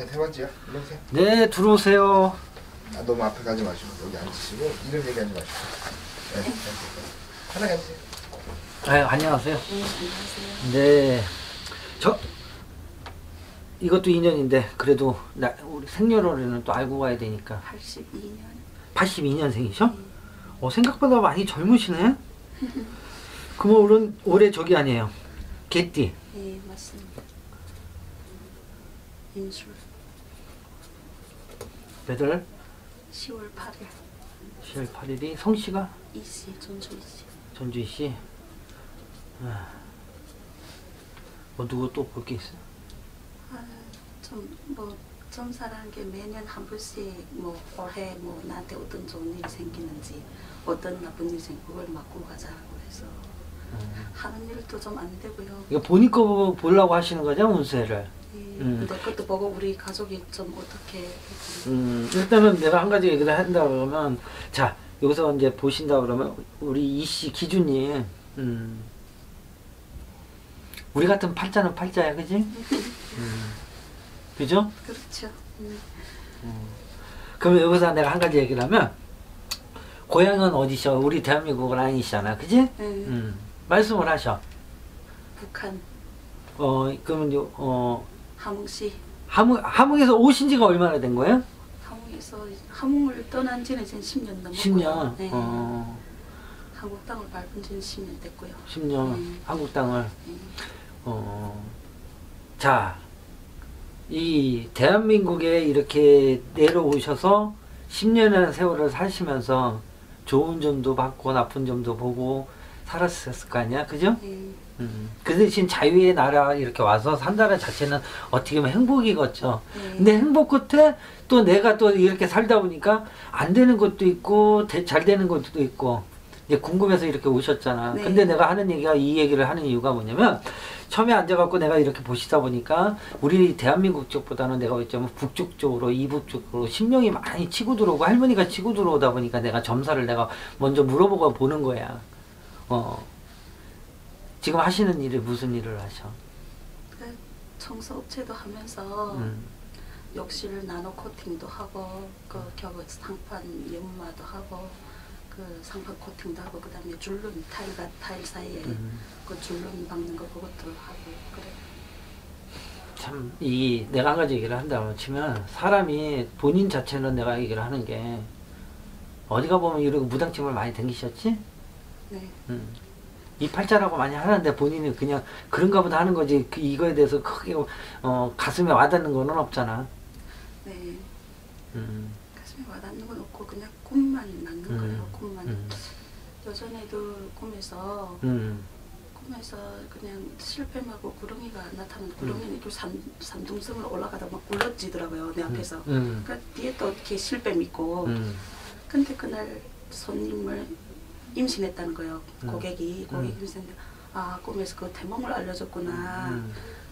세 번째야. 일로 오세요. 네, 들어오세요. 아, 너무 앞에 가지 마시고 여기 앉으시고 이름 얘기하지 마시고. 네, 편하게 앉으세요. 안녕하세요. 네, 안녕하세요. 네, 이것도 인연인데 그래도 우리 생년월일은 또 알고 가야 되니까. 82년. 82년생이셔? 네. 생각보다 많이 젊으시네. 그러면 올해 저기 아니에요, 개띠. 네, 맞습니다. 인술. 몇 월? 10월 8일. 10월 8일이 성씨가? 이씨, 전주이씨. 전주희씨. 뭐 누구 또 볼 게 있어요? 점사라는 게 매년 한 번씩 올해 나한테 어떤 좋은 일이 생기는지 어떤 나쁜 일이 생기고 그걸 맡고 가자고 해서 하는 일도 좀 안 되고요. 이거 본인 거 보려고 하시는 거죠, 운세를? 근데 그것도 보고 우리 가족이 좀 어떻게 일단은 내가 한 가지 얘기를 한다 그러면, 자, 여기서 이제 보신다 그러면 우리 이씨 기준님, 우리 같은 팔자는 팔자야, 그지? 그죠? 그렇죠. 그러면 여기서 내가 한 가지 얘기를 하면, 고향은 어디셔? 우리 대한민국은 아니시잖아, 그지? 말씀을 하셔. 북한. 그러면 함흥시. 함흥에서 오신 지가 얼마나 된 거예요? 함흥을 떠난 지는 이제 10년 넘었고요. 10년? 네. 한국 땅을 밟은 지는 10년 됐고요. 10년, 한국 땅을. 네. 자, 이 대한민국에 이렇게 내려오셔서 10년이라는 세월을 사시면서 좋은 점도 봤고 나쁜 점도 보고 살았을 거 아니야, 그죠? 그 대신 자유의 나라 이렇게 와서 산다는 자체는 어떻게 보면 행복이겠죠. 근데 행복 끝에 또 내가 또 이렇게 살다 보니까 안 되는 것도 있고 잘 되는 것도 있고 이제 궁금해서 이렇게 오셨잖아. 네. 근데 내가 하는 얘기가, 이 얘기를 하는 이유가 뭐냐면, 처음에 앉아갖고 내가 이렇게 보시다 보니까 우리 대한민국 쪽보다는 내가 어쩌면 북쪽 쪽으로, 이북 쪽으로 신명이 많이 치고 들어오고 할머니가 치고 들어오다 보니까 내가 점사를 내가 먼저 물어보고 보는 거야. 지금 하시는 일이 무슨 일을 하셔? 청소업체도 하면서 욕실 나노 코팅도 하고 그 벽 상판 연마도 하고 그 상판 코팅도 하고 그다음에 줄눈 타일 사이에 그 줄눈 박는 거 그것도 하고 그래. 참, 내가 한 가지 얘기를 한다고 치면, 사람이 본인 자체는 내가 얘기를 하는 게, 어디가 보면 이러고 무당집을 많이 다니셨지? 네. 이 팔자라고 많이 하는데 본인이 그냥 그런가 보다 하는 거지, 이거에 대해서 크게 가슴에 와닿는 거는 없잖아. 네. 가슴에 와닿는 건 없고 그냥 꿈만 낳는 거예요. 꿈만. 여전에도 꿈에서 그냥 실패하고 구렁이가 나타나는, 구렁이는 이렇게 산둥성으로 올라가다 막 굴러지더라고요, 내 앞에서. 그러니까 뒤에 또 이렇게 실뱀 있고. 근데 그날 손님을 임신했다는 거예요. 고객이 임신했는데, 꿈에서 그 대몽을 알려줬구나.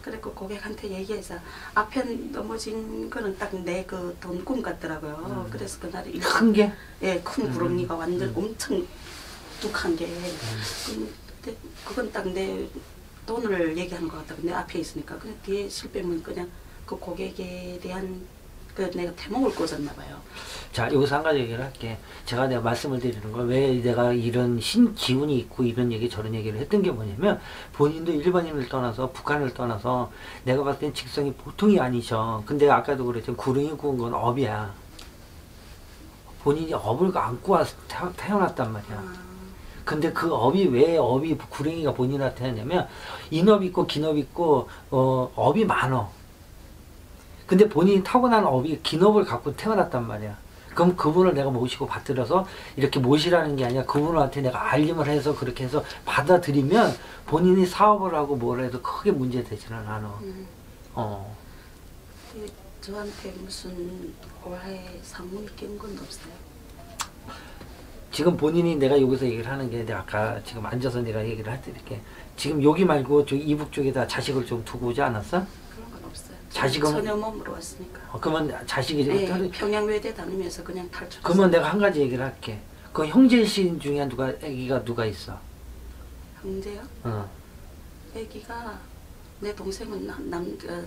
그래서 고객한테 얘기해서 앞에 넘어진 거는 딱 내 그 돈 꿈 같더라고요. 그래서 그날 큰 게? 예, 큰 구렁이가 완전 엄청 뚝한 게. 근데 그건 딱 내 돈을 얘기하는 것 같다고, 내 앞에 있으니까. 근데 뒤에 실패면 그냥 그 고객에 대한 내가 태몽을 꽂았나 봐요. 자, 여기서 한 가지 얘기를 할게. 내가 말씀을 드리는 건, 왜 내가 이런 신기운이 있고 이런 얘기 저런 얘기를 했던 게 뭐냐면, 본인도 일본인을 떠나서 북한을 떠나서 내가 봤을 땐 직성이 보통이 아니셔. 근데 아까도 그랬지만 구름이 구운 건 업이야. 본인이 업을 안고 와서 태어났단 말이야. 근데 그 업이, 왜 업이 구렁이가 본인한테 하냐면, 인업 있고 긴업 있고 업이 많어. 근데 본인이 타고난 업이 긴업을 갖고 태어났단 말이야. 그럼 그분을 내가 모시고 받들어서 이렇게 모시라는 게 아니라 그분한테 내가 알림을 해서 그렇게 해서 받아들이면 본인이 사업을 하고 뭘 해도 크게 문제되지는 않아. 저한테 무슨 올해 상문이 깬 건 없어요. 지금 본인이, 내가 여기서 얘기를 하는 게, 내가 아까 지금 앉아서 내가 얘기를 해드릴게. 지금 여기 말고 저기 이북 쪽에다 자식을 좀 두고 오지 않았어? 그런 건 없어요. 자식은? 전혀 몸으로 왔으니까. 그러면 자식이, 네, 평양외대 다니면서 그냥 탈출. 그러면 내가 한 가지 얘기를 할게. 그 형제신 중에 애기가 누가 있어? 형제요? 애기가, 내 동생은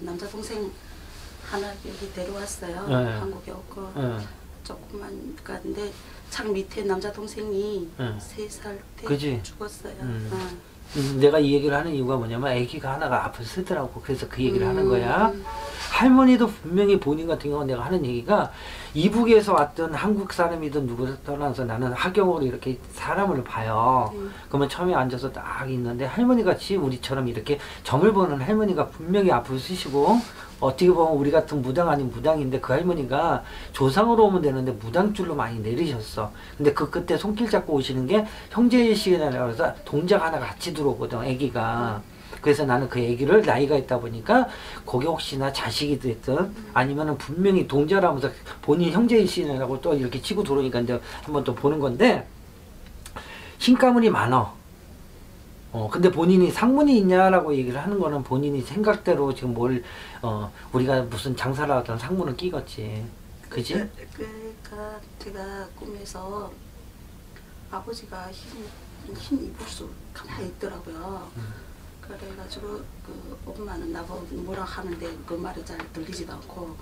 남자 동생 하나 여기 데려왔어요. 네. 한국에 오고 네. 조금만 갔는데 창 밑에 남자 동생이 네. 3살 때 그지? 죽었어요. 내가 이 얘기를 하는 이유가 뭐냐면 아기가 하나가 앞을 쓰더라고. 그래서 그 얘기를 하는 거야. 할머니도 분명히 본인 같은 경우는 내가 하는 얘기가 이북에서 왔던 한국 사람이든 누구를 떠나서 나는 하경으로 이렇게 사람을 봐요. 그러면 처음에 앉아서 딱 있는데 할머니 같이 우리처럼 이렇게 점을 보는 할머니가 분명히 앞을 쓰시고 어떻게 보면 우리 같은 무당 아닌 무당인데 그 할머니가 조상으로 오면 되는데 무당줄로 많이 내리셨어. 근데 그 끝에 손길 잡고 오시는 게 형제의식이라고 해서 동작 하나 같이 들어오거든, 아기가. 그래서 나는 그 아기를 나이가 있다 보니까 거기 혹시나 자식이 됐든 아니면은 분명히 동작을 하면서 본인 형제의식이라고 또 이렇게 치고 들어오니까 이제 한번 또 보는 건데 신가문이 많어. 근데 본인이 상문이 있냐라고 얘기를 하는 거는 본인이 생각대로 지금 우리가 무슨 장사를 하던 상문을 끼겠지. 그지? 그러니까 제가 꿈에서 아버지가 흰 이불수 가만히 있더라고요. 그래가지고 그 엄마는 나보고 뭐라 하는데 그 말이 잘 들리지도 않고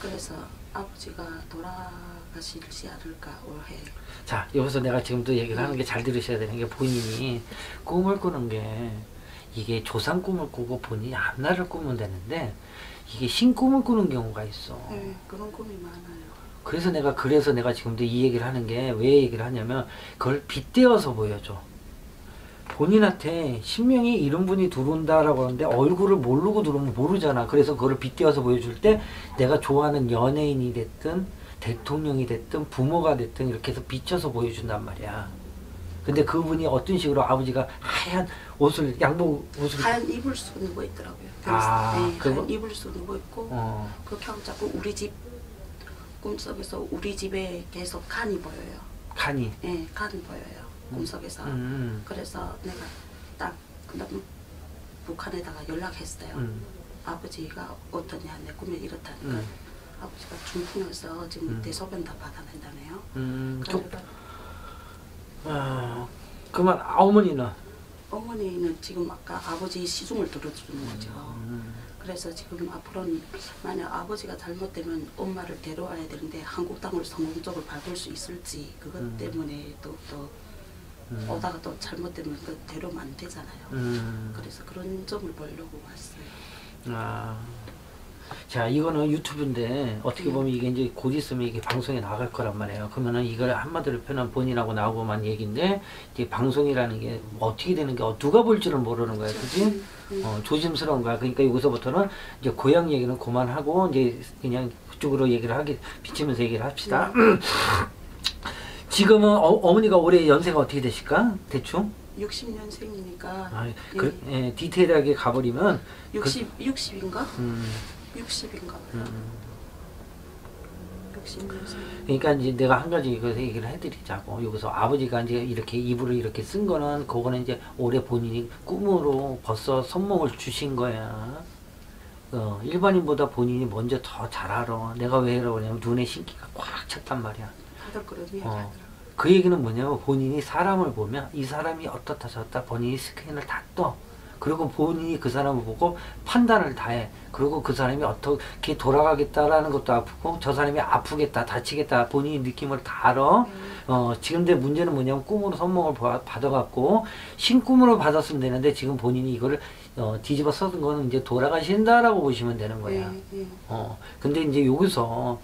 그래서 아버지가 돌아가시지 않을까 올해. 자, 여기서 내가 지금도 얘기를 하는 게 잘 들으셔야 되는 게 본인이 꿈을 꾸는 게 이게 조상 꿈을 꾸고 본인이 앞날을 꾸면 되는데 이게 신꿈을 꾸는 경우가 있어. 네, 그런 꿈이 많아요. 그래서 내가 지금도 이 얘기를 하는 게 왜 얘기를 하냐면 그걸 빗대어서 보여줘. 본인한테 신명이 이런 분이 들어온다라고 하는데 얼굴을 모르고 들어오면 모르잖아. 그래서 그거를 빗대어서 보여줄 때 내가 좋아하는 연예인이 됐든 대통령이 됐든 부모가 됐든 이렇게 해서 비춰서 보여준단 말이야. 근데 그분이 어떤 식으로 아버지가 하얀 옷을 양복 옷을 하얀 이불수 누워 있더라고요. 네, 그거? 하얀 이불수 누워 있고 그렇게 하고 자꾸 우리 집 꿈속에서 우리 집에 계속 칸이 보여요. 칸이? 네, 칸이 보여요. 꿈속에서. 그래서 내가 딱 그다음 북한에다가 연락했어요. 아버지가 어떠냐, 내 꿈에 이렇다니까. 아버지가 중풍에서 지금 대소변 다 받아낸다네요. 그만 어머니는? 어머니는 지금 아까 아버지 시중을 들어주는 거죠. 그래서 지금 앞으로는 만약 아버지가 잘못되면 엄마를 데려와야 되는데 한국 땅을 성공적으로 밟을 수 있을지 그것 때문에 또 오다가 또 잘못되면 그 데려오면 안 되잖아요. 그래서 그런 점을 보려고 왔어요. 자, 이거는 유튜브인데 어떻게 보면 이게 이제 곧 있으면 이게 방송에 나갈 거란 말이에요. 그러면은 이걸 한마디로 표현하면 본인하고 나오고만 얘기인데 이게 방송이라는 게 어떻게 되는 게 누가 볼 줄은 모르는 거야, 그지? 조심스러운 거야. 그러니까 여기서부터는 이제 고향 얘기는 그만하고 이제 그냥 그쪽으로 얘기를 비치면서 얘기를 합시다. 지금은 어머니가 올해 연세가 어떻게 되실까? 대충? 60년생이니까 디테일하게 가버리면 60인가? 60인가 봐요. 60년생. 그러니까 이제 내가 한 가지 이거 얘기를 해드리자고. 여기서 아버지가 이제 이렇게 이불을 이렇게 쓴 거는 그거는 이제 올해 본인이 꿈으로 벌써 선몽을 주신 거야. 일반인보다 본인이 먼저 더 잘 알아. 내가 왜 이러고 그러냐면 눈에 신기가 꽉 찼단 말이야. 다들 그런 이야기 하더라고요. 그 얘기는 뭐냐면 본인이 사람을 보면 이 사람이 어떻다 저렇다 본인이 스캔을 다 떠. 그리고 본인이 그 사람을 보고 판단을 다 해. 그리고 그 사람이 어떻게 돌아가겠다라는 것도 아프고 저 사람이 아프겠다 다치겠다 본인이 느낌을 다 알아. 지금 내 문제는 뭐냐면 꿈으로 선몽을 받아갖고 신꿈으로 받았으면 되는데 지금 본인이 이거를 뒤집어 써둔 거는 이제 돌아가신다라고 보시면 되는 거야. 근데 이제 여기서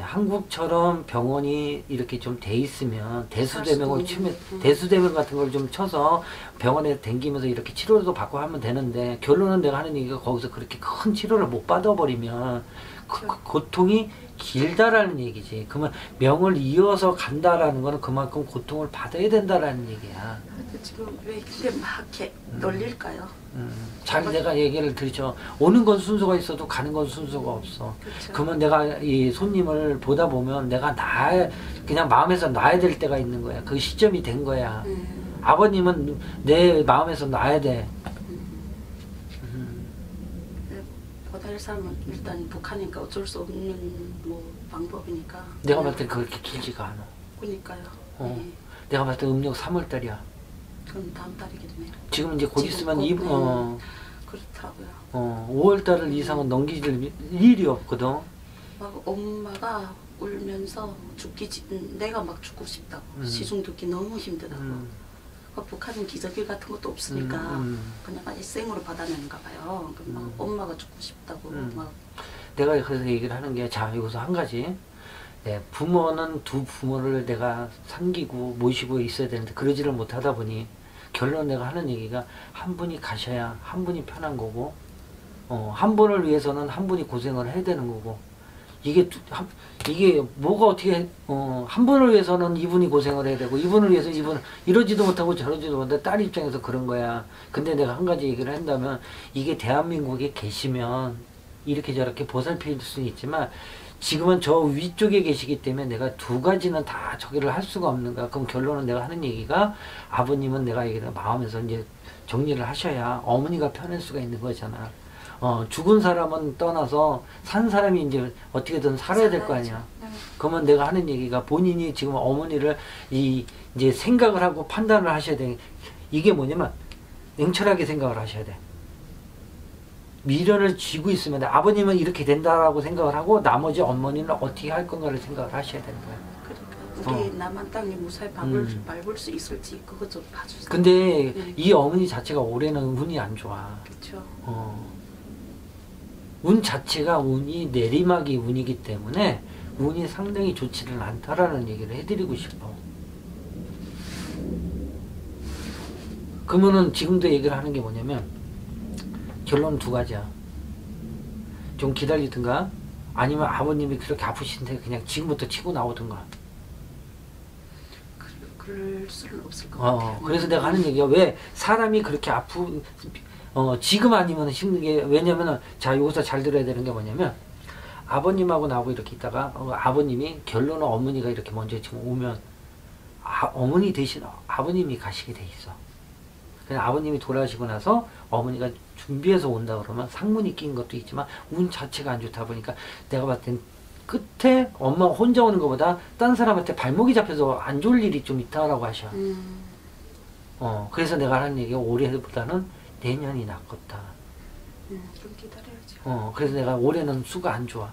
한국처럼 병원이 이렇게 좀 돼 있으면 대수대명을 치면 대수대명 같은 걸 좀 쳐서 병원에 댕기면서 이렇게 치료도 받고 하면 되는데 결론은 내가 하는 얘기가 거기서 그렇게 큰 치료를 못 받아버리면 그 고통이 길다라는 얘기지. 그러면 명을 이어서 간다라는 거는 그만큼 고통을 받아야 된다라는 얘기야. 지금 왜 근데 막 이렇게 놀릴까요? 잘 내가 얘기를 드리죠. 오는 건 순서가 있어도 가는 건 순서가 없어. 그쵸. 그러면 내가 이 손님을 보다 보면 내가 그냥 마음에서 놔야 될 때가 있는 거야. 그 시점이 된 거야. 아버님은 내 마음에서 놔야 돼. 보낼 사람은 일단 북한이니까 어쩔 수 없는 뭐 방법이니까. 내가 봤을 때 그렇게 길지가 않아. 그러니까요. 내가 봤을 때 음력 3월달이야. 그럼 다음 달이겠네요. 지금 이제 곧 있으면 그렇더라고요. 5월달을 이상은 넘기질 일이 없거든. 막 엄마가 울면서 내가 막 죽고 싶다고. 시중 듣기 너무 힘들다고. 북한은 기저귀 같은 것도 없으니까 그냥 아예 생으로 받아내는가 봐요. 막 엄마가 죽고 싶다고 막. 내가 그래서 얘기를 하는 게, 자, 여기서 한 가지. 네, 부모는 두 부모를 내가 섬기고 모시고 있어야 되는데 그러지를 못하다 보니 결론 내가 하는 얘기가, 한 분이 가셔야 한 분이 편한 거고, 한 분을 위해서는 한 분이 고생을 해야 되는 거고, 이게 뭐가 어떻게, 한 분을 위해서는 이분이 고생을 해야 되고, 이분을 위해서 이분을, 이러지도 못하고 저러지도 못하고, 딸 입장에서 그런 거야. 근데 내가 한 가지 얘기를 한다면, 이게 대한민국에 계시면 이렇게 저렇게 보살필 수는 있지만, 지금은 저 위쪽에 계시기 때문에 내가 두 가지는 다 저기를 할 수가 없는 거야. 그럼 결론은 내가 하는 얘기가, 아버님은 내가 얘기를 마음에서 이제 정리를 하셔야 어머니가 편할 수가 있는 거잖아. 죽은 사람은 떠나서 산 사람이 이제 어떻게든 살아야 될 거 아니야. 그러면 내가 하는 얘기가, 본인이 지금 어머니를 이제 생각을 하고 판단을 하셔야 돼. 이게 뭐냐면 냉철하게 생각을 하셔야 돼. 미련을 쥐고 있으면 아버님은 이렇게 된다라고 생각을 하고, 나머지 어머니는 어떻게 할 건가를 생각을 하셔야 되는 거야. 그러니까 우리 남한 땅에 무사히 밟을 수 있을지 그것 좀 봐주세요. 근데 이 어머니 자체가 올해는 운이 안 좋아. 그렇죠. 운 자체가 운이 내리막이 운이기 때문에 운이 상당히 좋지는 않다라는 얘기를 해드리고 싶어. 그러면은 지금도 얘기를 하는 게 뭐냐면, 결론은 두 가지야. 좀 기다리든가, 아니면 아버님이 그렇게 아프신데 그냥 지금부터 치고 나오든가. 그럴 수는 없을 것 같아요. 그래서 내가 하는 얘기가, 왜 사람이 그렇게 지금 아니면 힘든 게, 왜냐면은, 자, 여기서 잘 들어야 되는 게 뭐냐면, 아버님하고 나하고 이렇게 있다가, 아버님이, 결론은 어머니가 이렇게 먼저 지금 오면, 어머니 대신 아버님이 가시게 돼 있어. 그냥 아버님이 돌아가시고 나서 어머니가 준비해서 온다 그러면 상문이 낀 것도 있지만, 운 자체가 안 좋다 보니까 내가 봤을 땐 끝에 엄마 혼자 오는 것보다 딴 사람한테 발목이 잡혀서 안 좋을 일이 좀 있다라고 하셔. 그래서 내가 하는 얘기가, 올해보다는 내년이 낫겠다. 좀 기다려야죠. 그래서 내가 올해는 수가 안 좋아.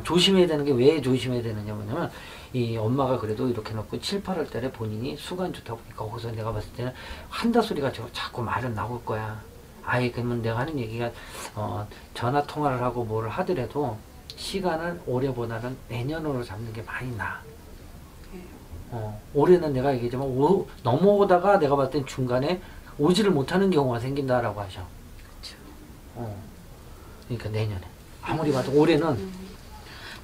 조심해야 되는 게, 왜 조심해야 되느냐 뭐냐면, 이 엄마가 그래도 이렇게 놓고 7, 8월 달에 본인이 수가 안 좋다 보니까, 거기서 내가 봤을 때는 한다 소리가 자꾸 말은 나올 거야. 아예, 그러면 내가 하는 얘기가, 전화 통화를 하고 뭐를 하더라도 시간을 올해보다는 내년으로 잡는 게 많이 나아. 올해는 내가 얘기했지만 넘어오다가 내가 봤을 땐 중간에 오지를 못하는 경우가 생긴다라고 하셔. 그렇죠. 그러니까 내년에. 아무리 봐도 올해는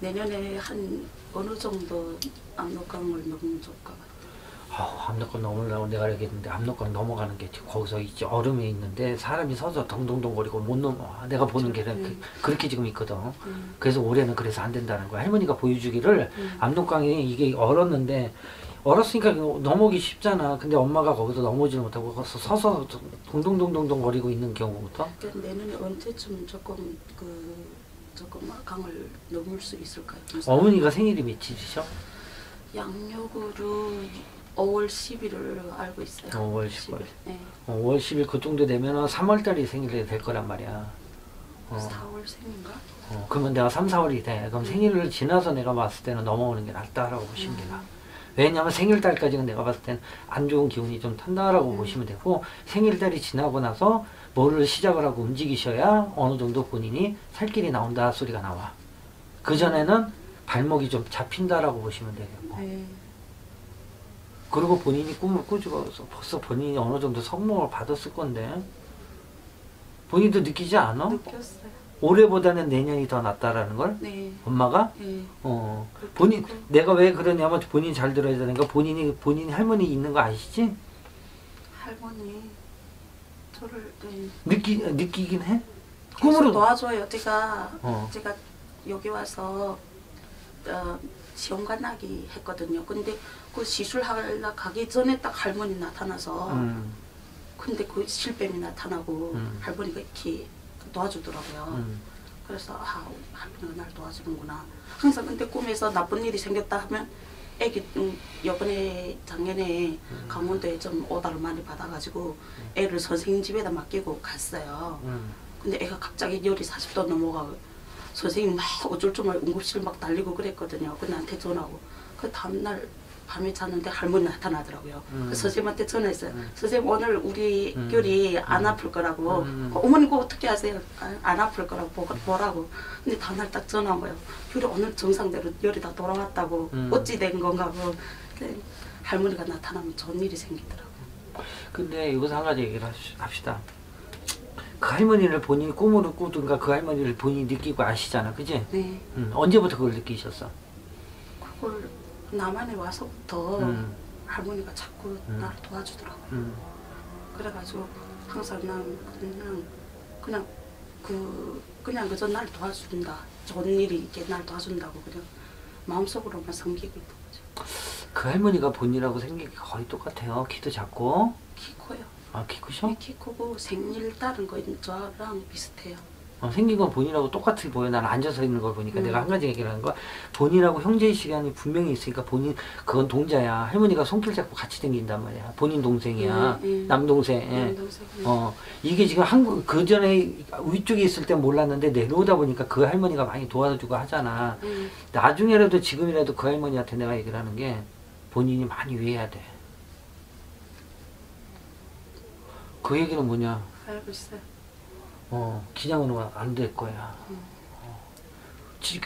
내년에 한 어느 정도 압록강을 넘는 적가 같아요. 압록강 넘으려고 내가 얘기했는데, 압록강 넘어가는 게 거기서 이제 얼음이 있는데 사람이 서서 덩덩덩거리고 못 넘어. 내가 보는 게 그렇게 지금 있거든. 그래서 올해는 그래서 안 된다는 거야. 할머니가 보여주기를, 압록강이 이게 얼었는데, 얼었으니까 넘어오기 쉽잖아. 근데 엄마가 거기서 넘어지를 못하고 거기서 서서 동동동동동 거리고 있는 경우부터. 내년에 언제쯤 조금 강을 넘을 수 있을까요? 어머니가 생일이 며칠이셔? 양력으로 5월 10일을 알고 있어요. 5월 10일. 네. 5월 10일 그 정도 되면은 3월달이 생일이 될 거란 말이야. 4월 생인가? 그러면 내가 3, 4월이 돼. 그럼 생일을 지나서 내가 봤을 때는 넘어오는 게 낫다라고 보시면 돼요. 왜냐하면 생일달까지는 내가 봤을 때는 안 좋은 기운이 좀 탄다라고 보시면 되고, 생일달이 지나고 나서 뭐를 시작을 하고 움직이셔야 어느 정도 본인이 살 길이 나온다 소리가 나와. 그전에는 발목이 좀 잡힌다라고 보시면 되겠고. 그리고 본인이 꿈을 꾸고 벌써 본인이 어느 정도 성공을 받았을 건데, 본인도 느끼지 않아? 느꼈어요. 올해보다는 내년이 더 낫다라는 걸? 네. 엄마가? 네. 내가 왜 그러냐면, 본인 잘 들어야 되는 거, 본인 할머니 있는 거 아시지? 할머니, 저를, 느끼긴 해? 꿈으로 도와줘요. 제가 여기 와서, 시험관나기 했거든요. 근데 그 시술하려 가기 전에 딱 할머니 나타나서, 근데 그 실뱀이 나타나고, 할머니가 이렇게 도와주더라고요. 그래서 할머니가 날 도와주는구나. 항상 근데 꿈에서 나쁜 일이 생겼다 하면 애기 요번에 작년에 강원도에 좀 오다를 많이 받아가지고 애를 선생님 집에다 맡기고 갔어요. 근데 애가 갑자기 열이 40도 넘어가고 선생님 막 어쩔 줄 모르고 응급실 막 달리고 그랬거든요. 그 나한테 전화하고 그 다음날 밤에 잤는데 할머니 나타나더라고요. 그 선생님한테 전화했어요. 선생님 오늘 우리 결이 안 아플 거라고. 어머니 그거 어떻게 하세요? 안 아플 거라고 보라고. 근데 다음날 딱 전화 온 거예요. 결이 오늘 정상대로 열이 다 돌아왔다고. 어찌 된 건가 고. 할머니가 나타나면 좋은 일이 생기더라고요. 근데 여기서 한 가지 얘기를 합시다. 그 할머니를 본인이 꿈으로 꾸든가 그 할머니를 본인이 느끼고 아시잖아, 그지? 네. 언제부터 그걸 느끼셨어? 그걸 남한에 와서부터 할머니가 자꾸 나를 도와주더라고요. 그래가지고 항상 난 그냥 그저 날 도와준다. 좋은 일이 있게 날 도와준다고 그냥 마음속으로만 섬기고 있는 거죠. 그 할머니가 본인하고 생긴 게 거의 똑같아요. 키도 작고. 키 커요. 아, 키 크셔? 네, 키 크고 생일 다른 거 저랑 비슷해요. 생긴 건 본인하고 똑같이 보여. 나는 앉아서 있는 걸 보니까 내가 한 가지 얘기를 하는 거야. 본인하고 형제의 시간이 분명히 있으니까 본인 그건 동자야. 할머니가 손길 잡고 같이 다닌단 말이야. 본인 동생이야. 남동생. 남동생. 이게 지금 한국 그 전에 위쪽에 있을 땐 몰랐는데 내려오다 보니까 그 할머니가 많이 도와주고 하잖아. 나중에라도 지금이라도 그 할머니한테 내가 얘기를 하는 게 본인이 많이 위해야 돼. 그 얘기는 뭐냐? 알고 있어요. 기장으로 안 될 거야.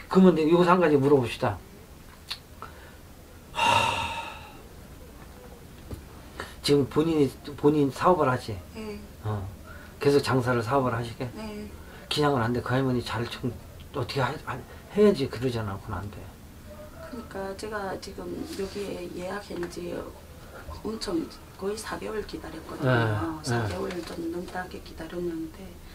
그러면 여기서 한 가지 물어봅시다. 지금 본인 사업을 하지? 네. 계속 장사를 사업을 하시게? 네. 기장은 안 돼. 그 할머니 좀 어떻게 해야지 그러잖아. 그건 안 돼. 그러니까 제가 지금 여기에 예약한 지 엄청 거의 4개월 기다렸거든요. 4개월 좀 넘게 기다렸는데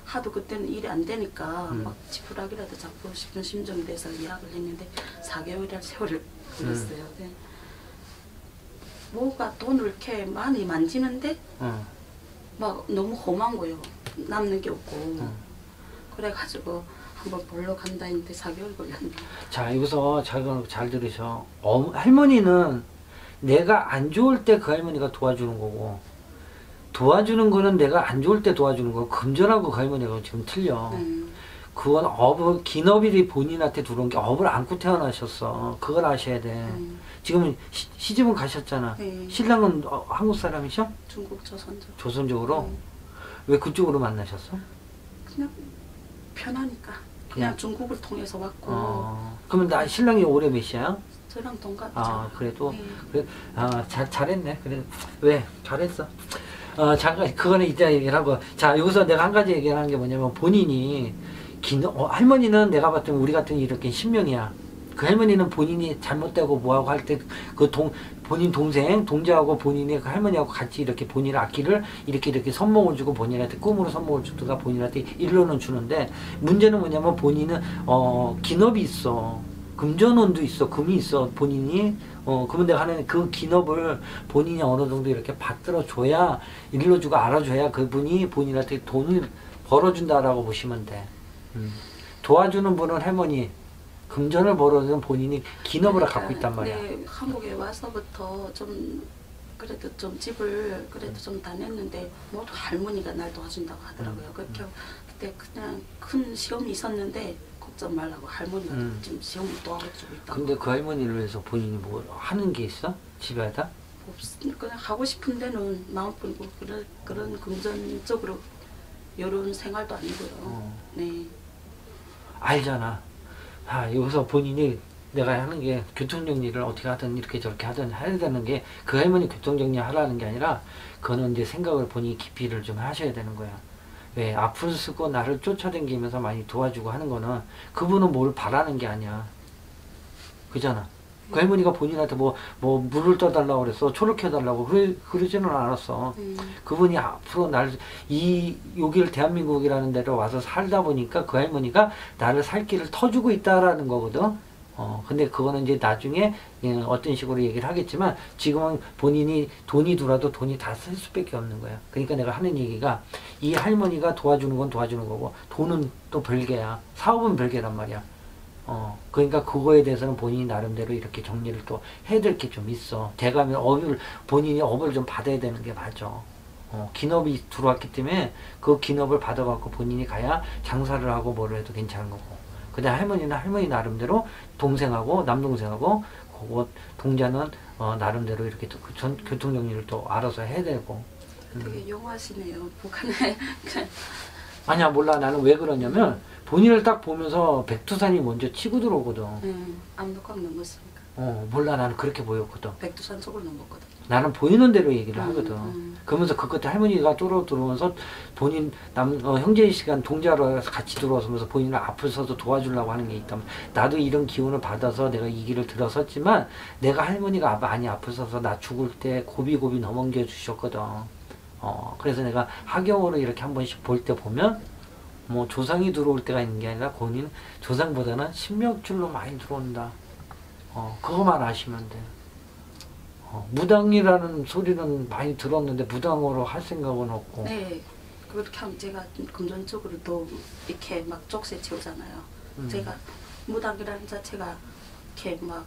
하도 그때는 일이 안 되니까 막 지푸라기라도 잡고 싶은 심정이 돼서 예약을 했는데 4개월이라는 세월을 걸렸어요. 뭐가 돈을 이렇게 많이 만지는데 막 너무 험한 거예요. 남는 게 없고. 그래가지고 한번 보러 간다 했는데 4개월 걸렸네. 자, 여기서 잘 들으셔. 할머니는 내가 안 좋을 때 그 할머니가 도와주는 거고, 도와주는 거는 내가 안 좋을 때 도와주는 거고, 금전하고 그 할머니가 지금 틀려. 그건 기업일이 본인한테 들어온 게 업을 안고 태어나셨어. 그걸 아셔야 돼. 지금은 시집은 가셨잖아. 네. 신랑은 한국 사람이셔? 중국 조선족. 조선족으로? 왜 그쪽으로 만나셨어? 그냥 편하니까. 그냥 중국을 통해서 왔고. 그러면 신랑이 올해 몇이야? 저랑 동갑이죠. 그래도 네. 그래, 잘했네. 그래, 왜 잘했어? 잠깐 그거는 이따 얘기를 하고. 자, 여기서 내가 한 가지 얘기를 하는 게 뭐냐면 본인이 할머니는 내가 봤더니 우리 같은 이렇게 신명이야. 그 할머니는 본인이 잘못되고 뭐하고 할 때 본인 동자하고 본인이 그 할머니하고 같이 이렇게 본인의 악기를 이렇게 선목을 주고 본인한테 꿈으로 선목을 주든가 본인한테 일로는 주는데, 문제는 뭐냐면 본인은 기업이 있어. 금전운도 있어. 금이 있어. 본인이 그러면 내가 하는 그 기업을 본인이 어느 정도 이렇게 받들어 줘야, 일러주고 알아줘야 그분이 본인한테 돈을 벌어준다라고 보시면 돼. 도와주는 분은 할머니, 금전을 벌어주는 본인이 기업을 갖고 있단 말이야. 네, 한국에 와서부터 그래도 좀 집을 그래도 좀 다녔는데 모두 할머니가 날 도와준다고 하더라고요. 그때 그냥 큰 시험이 있었는데 걱정 말라고 할머니가 지금 시험을 도와주고 있다고. 근데 그 할머니를 위해서 본인이 뭐 하는 게 있어? 집에다? 그냥 하고 싶은 데는 마음뿐이고 그런 금전적으로 이런 생활도 아니고요. 네. 알잖아. 여기서 본인이 내가 하는 게 교통정리를 어떻게 하든 이렇게 저렇게 하든 해야 되는 게, 그 할머니 교통정리 하라는 게 아니라 그거는 이제 생각을 본인이 깊이를 좀 하셔야 되는 거야. 왜 앞을 쓰고 나를 쫓아다니면서 많이 도와주고 하는 거는 그분은 뭘 바라는 게 아니야. 그잖아. 그 할머니가 본인한테 뭐 물을 떠달라고 그랬어. 초를 켜달라고 그러지는 않았어. 그분이 앞으로 여기를 대한민국이라는 데로 와서 살다 보니까 그 할머니가 나를 살 길을 터주고 있다라는 거거든. 근데 그거는 이제 나중에 어떤 식으로 얘기를 하겠지만, 지금은 본인이 돈이 들어도 돈이 다 쓸 수밖에 없는 거야. 그러니까 내가 하는 얘기가, 이 할머니가 도와주는 건 도와주는 거고, 돈은 또 별개야. 사업은 별개란 말이야. 그러니까 그거에 대해서는 본인이 나름대로 이렇게 정리를 또 해야 될 게 좀 있어. 대가면 본인이 업을 좀 받아야 되는 게 맞아. 기업이 들어왔기 때문에 그 기업을 받아갖고 본인이 가야 장사를 하고 뭐를 해도 괜찮은 거고. 그 다음에 할머니는 할머니 나름대로 동생하고 남동생하고 그거 동자는 나름대로 이렇게 또 교통정리를 또 알아서 해야 되고. 되게 용하시네요. 북한에. 아니야 몰라. 나는 왜 그러냐면 본인을 딱 보면서 백두산이 먼저 치고 들어오거든. 압록강 넘었으니까. 몰라. 나는 그렇게 보였거든. 백두산 쪽을 넘었거든. 나는 보이는 대로 얘기를 하거든. 그러면서 그것도 할머니가 쫄아 들어오면서 본인 형제 시간 동자로 같이 들어오면서 본인을 앞을 서서 도와주려고 하는 게 있다면 나도 이런 기운을 받아서 내가 이 길을 들어섰지만 내가 할머니가 많이 앞을 서서 나 죽을 때 고비고비 넘겨 주셨거든. 그래서 내가 하경으로 이렇게 한 번씩 볼 때 보면 뭐 조상이 들어올 때가 있는 게 아니라 본인 조상보다는 신명줄로 많이 들어온다. 그거만 아시면 돼. 무당이라는 소리는 많이 들었는데 무당으로 할 생각은 없고. 네, 그렇게 하면 제가 금전적으로 또 이렇게 막 족쇄 채우잖아요. 제가 무당이라는 자체가 이렇게 막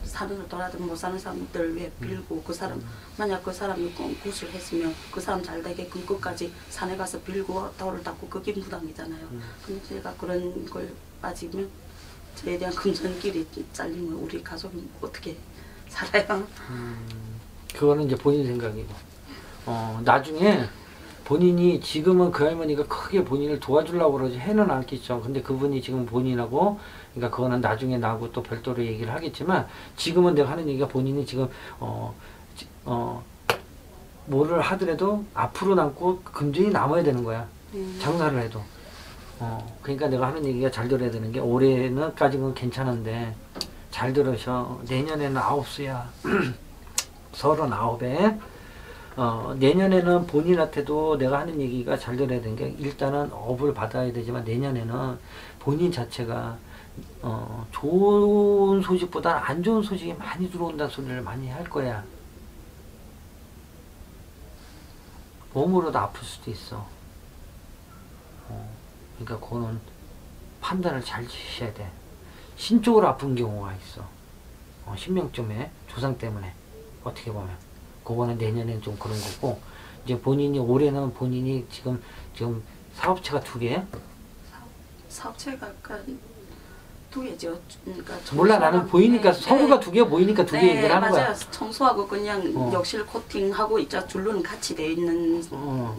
산을 돌아도 못 사는 사람들 위해 빌고 그 사람 만약 그 사람이 구슬 했으면 그 사람 잘 되게끔 끝까지 산에 가서 빌고 돌을 닦고 그게 무당이잖아요. 근데 제가 그런 걸 빠지면 저에 대한 금전길이 잘리면 우리 가족이 어떻게 살아요? 그거는 이제 본인 생각이고. 나중에 본인이 지금은 그 할머니가 크게 본인을 도와주려고 그러지 해는 않겠죠. 근데 그분이 지금 본인하고 그러니까 그거는 나중에 나하고 또 별도로 얘기를 하겠지만 지금은 내가 하는 얘기가 본인이 지금 뭐를 하더라도 앞으로 남고 금전이 남아야 되는 거야. 장사를 해도. 그러니까 내가 하는 얘기가 잘 들어야 되는 게 올해는까지는 괜찮은데 잘 들으셔. 내년에는 9수야. 39에 내년에는 본인한테도 내가 하는 얘기가 잘 들어야 되는 게 일단은 업을 받아야 되지만 내년에는 본인 자체가 좋은 소식보다 안 좋은 소식이 많이 들어온다는 소리를 많이 할 거야. 몸으로도 아플 수도 있어. 그러니까 그거는 판단을 잘 지셔야 돼. 신적으로 아픈 경우가 있어. 신명점에 조상 때문에 어떻게 보면 그거는 내년에는 좀 그런 거고 이제 본인이 올해는 본인이 지금 사업체가 2개야? 사업체가 약간 2개죠. 그러니까 몰라 나는 보이니까 서로가 2개 보이니까 2개 얘기를 하는 맞아요. 거야. 청소하고 그냥 욕실 코팅하고 있자 줄로는 같이 돼 있는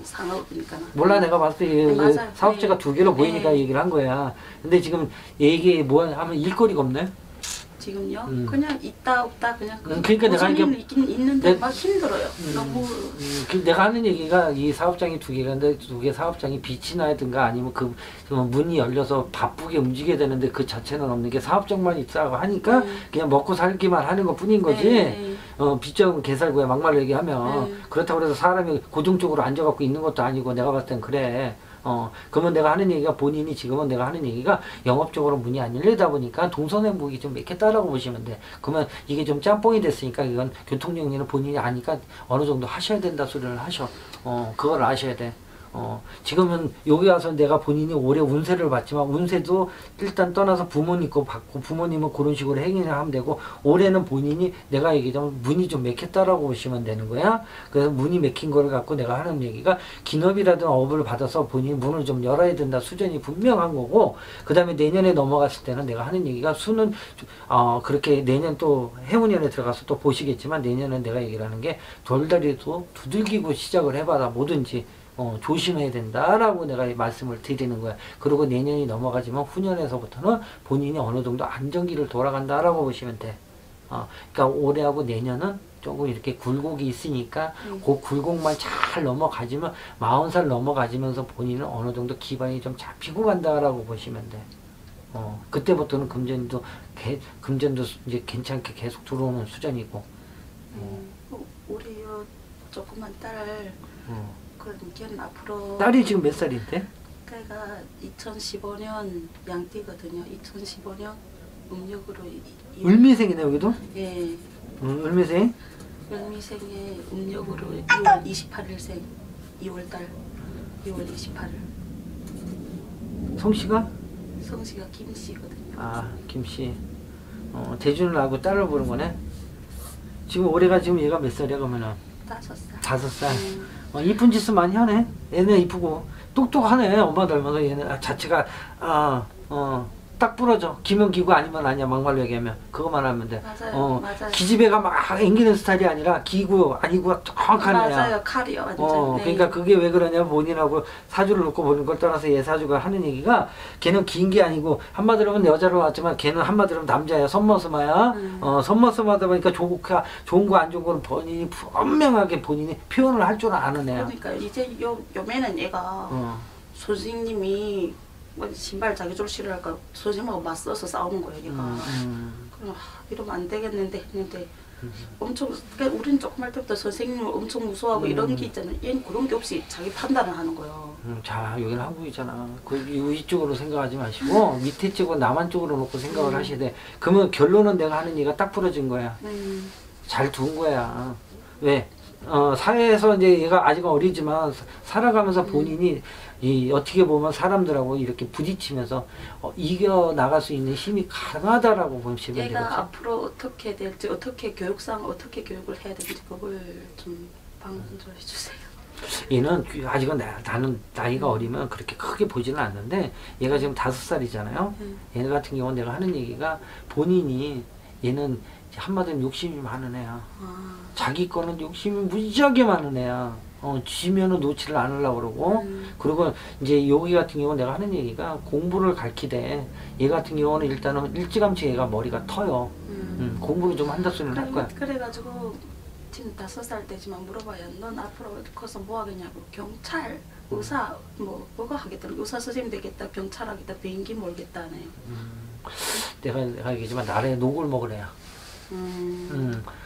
상업이니까. 몰라 내가 봤을 때 맞아요. 사업체가 2개로 보이니까 얘기를 한 거야. 근데 지금 얘기 뭐 하면 일거리가 없네. 지금요? 그냥 있다 없다 그냥 그러니까 내가 있긴 있는데 막 힘들어요. 너무 내가 하는 얘기가 이 사업장이 2개인데 2개 사업장이 빛이 나든가 아니면 그 문이 열려서 바쁘게 움직여야 되는데 그 자체는 없는 게 사업장만 있다고 하니까 그냥 먹고 살기만 하는 것 뿐인 거지. 빚적은 개살구야 막말로 얘기하면 그렇다고 해서 사람이 고정적으로 앉아갖고 있는 것도 아니고 내가 봤을 땐 그래. 그러면 내가 하는 얘기가 본인이 지금은 내가 하는 얘기가 영업적으로 문이 안 열리다 보니까 동서남북이 좀 맥혔다라고 보시면 돼. 그러면 이게 좀 짬뽕이 됐으니까 이건 교통정리는 본인이 아니까 어느 정도 하셔야 된다 소리를 하셔. 그걸 아셔야 돼. 지금은 여기 와서 내가 본인이 올해 운세를 봤지만 운세도 일단 떠나서 부모님 거 받고 부모님은 그런 식으로 행위를 하면 되고 올해는 본인이 내가 얘기하자면 문이 좀 맥혔다라고 보시면 되는 거야. 그래서 문이 맥힌 거를 갖고 내가 하는 얘기가 기업이라든 업을 받아서 본인이 문을 좀 열어야 된다 수준이 분명한 거고 그 다음에 내년에 넘어갔을 때는 내가 하는 얘기가 수는 그렇게 내년 또 해운년에 들어가서 또 보시겠지만 내년은 내가 얘기를 하는 게 돌다리도 두들기고 시작을 해봐라 뭐든지 조심해야 된다라고 내가 말씀을 드리는 거야. 그리고 내년이 넘어가지만 후년에서부터는 본인이 어느 정도 안정기를 돌아간다라고 보시면 돼. 그러니까 올해하고 내년은 조금 이렇게 굴곡이 있으니까 그 굴곡만 잘 넘어가지면 40살 넘어가지면서 본인은 어느 정도 기반이 좀 잡히고 간다라고 보시면 돼. 그때부터는 금전도 이제 괜찮게 계속 들어오는 수준이고. 우리 조그만 딸 걔는 앞으로 딸이 지금 몇 살인데? 걔가 2015년 양띠거든요. 2015년 음력으로 을미생이네 여기도? 예. 을미생? 을미생의 음력으로 2월 28일생 2월달 2월 28일 성씨가? 성씨가 김씨거든요. 아, 김씨. 대준을 낳고 딸을 보는 거네? 지금 올해가 지금 얘가 몇 살이야, 그러면은? 5살. 5살. 이쁜 짓은 많이 하네. 얘는 이쁘고. 똑똑하네. 엄마 닮아서 얘는 자체가, 딱 부러져. 기면 기고 아니면 아니야. 막말로 얘기하면. 그것만 하면 돼. 맞아요. 맞아요. 기집애가 막 앵기는 스타일이 아니라 기고 아니고 정확한 애야. 맞아요. 칼이요. 완전. 네. 그러니까 그게 왜 그러냐 본인하고 사주를 놓고 보는 걸 떠나서 얘 사주가 하는 얘기가 걔는 긴 게 아니고 한마디로 하면 여자로 왔지만 걔는 한마디로 하면 남자야. 선머스마야. 선머스마다 보니까 좋은 거 안 좋은 거는 본인이 분명하게 본인이 표현을 할 줄 아는 애야. 그러니까 이제 요매는 얘가 선생님이 뭐 신발 자기 줄 싫어할까 선생님하고 맞서서 싸우는 거예요. 얘가. 그럼 이러면 안 되겠는데 했는데 엄청 그러니까 우리는 조금 할 때부터 선생님을 엄청 무서워하고 이런 게 있잖아요. 얘는 그런 게 없이 자기 판단을 하는 거예요. 자, 여기는 한국이잖아. 이쪽으로 생각하지 마시고 밑에 쪽으로 남한 쪽으로 놓고 생각을 하셔야 돼. 그러면 결론은 내가 하는 얘기가 딱 부러진 거야. 잘 두은 거야. 왜? 사회에서 이제 얘가 아직 어리지만 살아가면서 본인이 어떻게 보면 사람들하고 이렇게 부딪히면서 이겨 나갈 수 있는 힘이 강하다라고 보시면 되겠죠. 얘가 앞으로 어떻게 될지 어떻게 교육상 어떻게 교육을 해야 되는지 그걸 좀 방문 좀 해주세요. 얘는 아직은 나는 나이가 어리면 그렇게 크게 보지는 않는데 얘가 지금 5살이잖아요. 얘 같은 경우는 내가 하는 얘기가 본인이 얘는 한마디로 욕심이 많은 애야. 자기 거는 욕심이 무지하게 많은 애야. 지면은 놓지를 않으려고 그러고 그리고 이제 여기 같은 경우는 내가 하는 얘기가 공부를 가르치되 얘 같은 경우는 일단은 일찌감치 얘가 머리가 터요. 공부를 좀 한다 소리를 할 거야. 그래가지고 지금 5살 때지만 물어봐야 넌 앞으로 커서 뭐 하겠냐고. 경찰, 의사 뭐가 하겠다. 의사 선생님 되겠다. 경찰 하겠다. 비행기 몰겠다 하네요. 내가 얘기지만 나라에 녹을 먹으래야.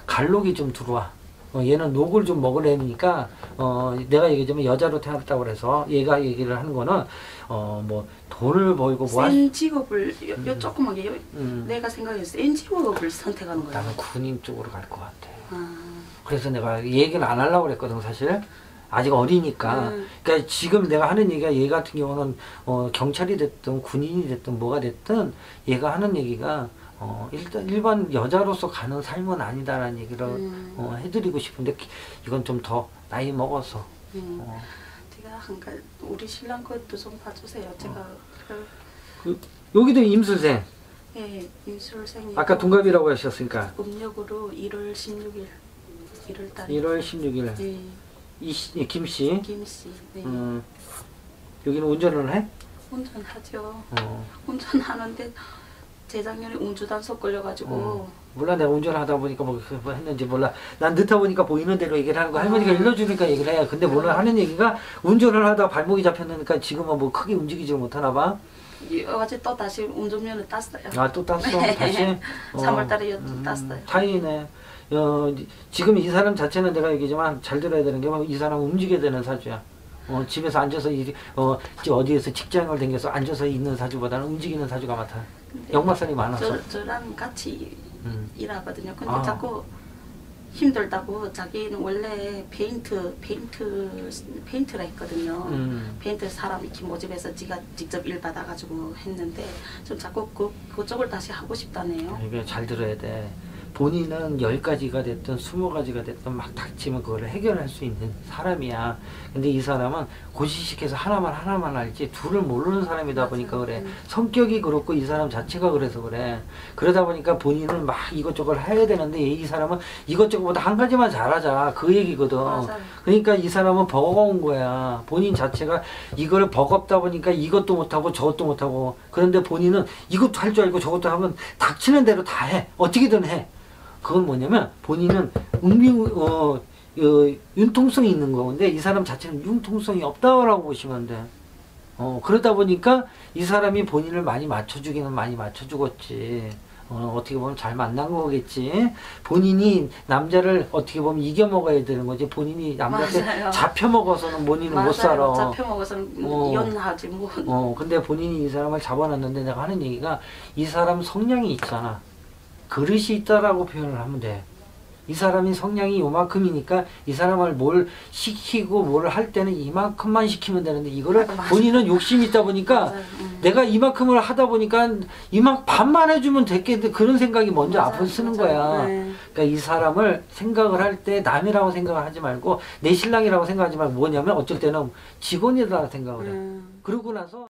갈록이 좀 들어와. 얘는 녹을 좀 먹으려니까 내가 얘기하자면 여자로 태어났다고 그래서 얘가 얘기를 하는 거는 뭐 돈을 벌고 뭐 센 직업을 조그만 게 내가 생각했을 때 센 직업을 선택하는 거야. 나는 군인 쪽으로 갈 것 같아. 그래서 내가 얘기를 안 하려고 그랬거든 사실. 아직 어리니까. 그러니까 지금 내가 하는 얘기가 얘 같은 경우는 경찰이 됐든 군인이 됐든 뭐가 됐든 얘가 하는 얘기가 일단 일반 여자로서 가는 삶은 아니다라는 얘기를 해드리고 싶은데 이건 좀 더 나이 먹어서 제가 한가 우리 신랑 것도 좀 봐주세요. 제가 여기도 임술생. 네, 임술생이 아까 동갑이라고 하셨으니까 음력으로 1월 16일 1월 달에 1월 16일 네. 김씨. 김씨. 네. 여기는 운전을 해? 운전하죠. 운전하는데 재작년에 운주단속 걸려가지고 몰라 내가 운전하다 보니까 뭐 했는지 몰라. 난 늦다 보니까 보이는 대로 얘기를 하는 거 할머니가 일러주니까 얘기를 해요. 근데 몰라 하는 얘기가 운전을 하다가 발목이 잡혔으니까 지금은 뭐 크게 움직이지 못하나 봐. 어제 또 다시 운전면허 땄어요. 아 또 땄어? 다시? 3월달에 또 땄어요. 다행이네. 지금 이 사람 자체는 내가 얘기지만 잘 들어야 되는 게 이 사람 움직여야 되는 사주야. 집에서 앉아서 어디에서 직장을 다녀서 앉아서 있는 사주보다는 움직이는 사주가 많다. 역마살이 많아서. 저랑 같이 일하거든요. 근데 자꾸 힘들다고 자기는 원래 페인트라 했거든요. 페인트 사람 이렇게 모집해서 지가 직접 일 받아가지고 했는데 좀 자꾸 그쪽을 다시 하고 싶다네요. 이게 잘 들어야 돼. 본인은 10가지가 됐든 20가지가 됐든 막 닥치면 그걸 해결할 수 있는 사람이야. 근데 이 사람은 고지식해서 하나만 알지 둘을 모르는 사람이다 보니까 그래. 성격이 그렇고 이 사람 자체가 그래서 그래. 그러다 보니까 본인은 막 이것저것 해야 되는데 이 사람은 이것저것보다 한 가지만 잘하자 그 얘기거든. 맞아요. 그러니까 이 사람은 버거운 거야. 본인 자체가 이거를 버겁다 보니까 이것도 못하고 저것도 못하고 그런데 본인은 이것도 할 줄 알고 저것도 하면 닥치는 대로 다 해. 어떻게든 해. 그건 뭐냐면 본인은 융통성이 있는 건데 이 사람 자체는 융통성이 없다고 보시면 돼. 그러다 보니까 이 사람이 본인을 많이 맞춰주기는 많이 맞춰주겠지. 어떻게 보면 잘 만난 거겠지. 본인이 남자를 어떻게 보면 이겨 먹어야 되는 거지. 본인이 남자한테 잡혀 먹어서는 본인은 못 살아. 잡혀 먹어서는 이혼하지 뭐. 근데 본인이 이 사람을 잡아놨는데 내가 하는 얘기가 이 사람 성량이 있잖아. 그릇이 있다라고 표현을 하면 돼. 이 사람이 성량이 요만큼이니까 이 사람을 뭘 시키고 뭘 할 때는 이만큼만 시키면 되는데 이거를 본인은 욕심이 있다 보니까 내가 이만큼을 하다 보니까 반만 해주면 됐겠는데 그런 생각이 먼저 앞으로 쓰는 거야. 그러니까 이 사람을 생각을 할 때 남이라고 생각을 하지 말고 내 신랑이라고 생각하지 말고 뭐냐면 어쩔 때는 직원이라고 생각을 해. 그러고 나서